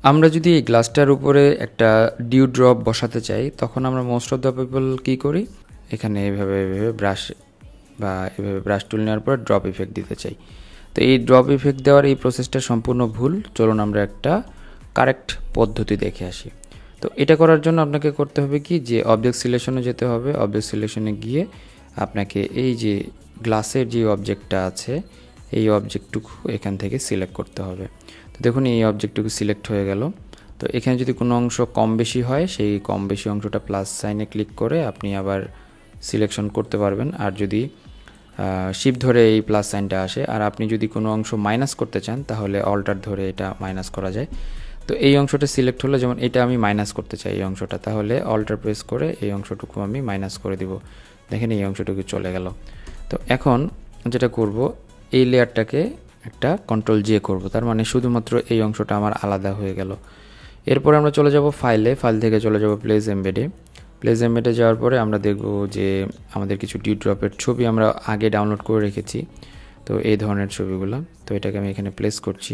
আমরা যদি এই গ্লাসটার উপরে একটা ডিউ ড্রপ বসাতে চাই তখন আমরা মোস্ট অফ দ্য পিপল কী করি, এখানে এভাবে ব্রাশ টুল নেওয়ার পর ড্রপ ইফেক্ট দিতে চাই। তো এই ড্রপ ইফেক্ট দেওয়ার এই প্রসেসটা সম্পূর্ণ ভুল। চলুন আমরা একটা কারেক্ট পদ্ধতি দেখে আসি। তো এটা করার জন্য আপনাকে করতে হবে কি, যে অবজেক্ট সিলেকশনে যেতে হবে। অবজেক্ট সিলেকশনে গিয়ে আপনাকে এই যে গ্লাসের যে অবজেক্টটা আছে এই অবজেক্টটুকু এখান থেকে সিলেক্ট করতে হবে। তো দেখুন এই অবজেক্টটুকু সিলেক্ট হয়ে গেল। তো এখানে যদি কোনো অংশ কম বেশি হয় সেই কম বেশি অংশটা প্লাস সাইনে ক্লিক করে আপনি আবার সিলেকশন করতে পারবেন। আর যদি শিফট ধরে এই প্লাস সাইনটা আসে, আর আপনি যদি কোনো অংশ মাইনাস করতে চান তাহলে অল্টার ধরে এটা মাইনাস করা যায়। তো এই অংশটা সিলেক্ট হলো, যেমন এটা আমি মাইনাস করতে চাই এই অংশটা, তাহলে অল্টার প্রেস করে এই অংশটুকু আমি মাইনাস করে দিব। দেখেন এই অংশটুকু চলে গেল। তো এখন যেটা করব, এই লেয়ারটাকে একটা কন্ট্রোল জে করব, তার মানে শুধুমাত্র এই অংশটা আমার আলাদা হয়ে গেল। এরপর আমরা চলে যাব ফাইল থেকে চলে যাব প্লেস এমবেডে। প্লেস এমবেডে যাওয়ার পরে আমরা দেখব যে আমাদের কিছু ডিউ ড্রপের ছবি আমরা আগে ডাউনলোড করে রেখেছি। তো এই ধরনের ছবিগুলো, তো এটাকে আমি এখানে প্লেস করছি।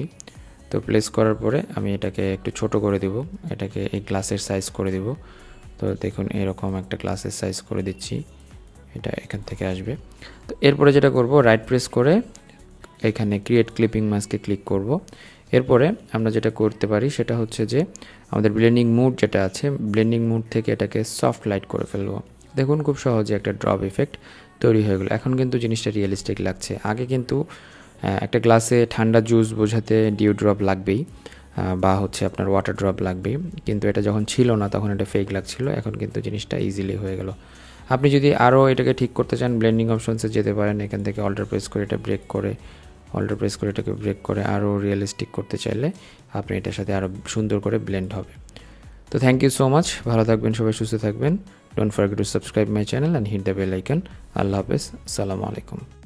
তো প্লেস করার পরে আমি এটাকে একটু ছোট করে দেব, এটাকে এই গ্লাসের সাইজ করে দেব। তো দেখুন এরকম একটা গ্লাসের সাইজ করে দিচ্ছি, এটা এখান থেকে আসবে। তো এরপরে যেটা করব, রাইট প্রেস করে এখানে ক্রিয়েট ক্লিপিং মাস্কে ক্লিক করব। এরপরে আমরা যেটা করতে পারি সেটা হচ্ছে যে আমাদের ব্লেন্ডিং মুড যেটা আছে, ব্লেন্ডিং মুড থেকে এটাকে সফট লাইট করে ফেলবো। দেখুন খুব সহজে একটা ড্রপ ইফেক্ট তৈরি হয়ে গেলো। এখন কিন্তু জিনিসটা রিয়েলিস্টিক লাগছে। আগে কিন্তু একটা গ্লাসে ঠান্ডা জুস বোঝাতে ডিউ ড্রপ লাগবেই, বা হচ্ছে আপনার ওয়াটার ড্রপ লাগবেই, কিন্তু এটা যখন ছিল না তখন এটা ফেক লাগছিল। এখন কিন্তু জিনিসটা ইজিলি হয়ে গেল। আপনি যদি আরও এটাকে ঠিক করতে চান ব্লেন্ডিং অপশনসে যেতে পারেন, এখান থেকে অল্টার প্রেস করে এটা এটাকে ব্রেক করে আরও রিয়েলিস্টিক করতে চাইলে আপনি এটার সাথে আরও সুন্দর করে ব্লেন্ড হবে। তো থ্যাংক ইউ সো মাচ, ভালো থাকবেন সবাই, সুস্থ থাকবেন। Don't forget to subscribe my channel and hit the bell icon. আল্লাহ হাফেজ, আসসালামু আলাইকুম।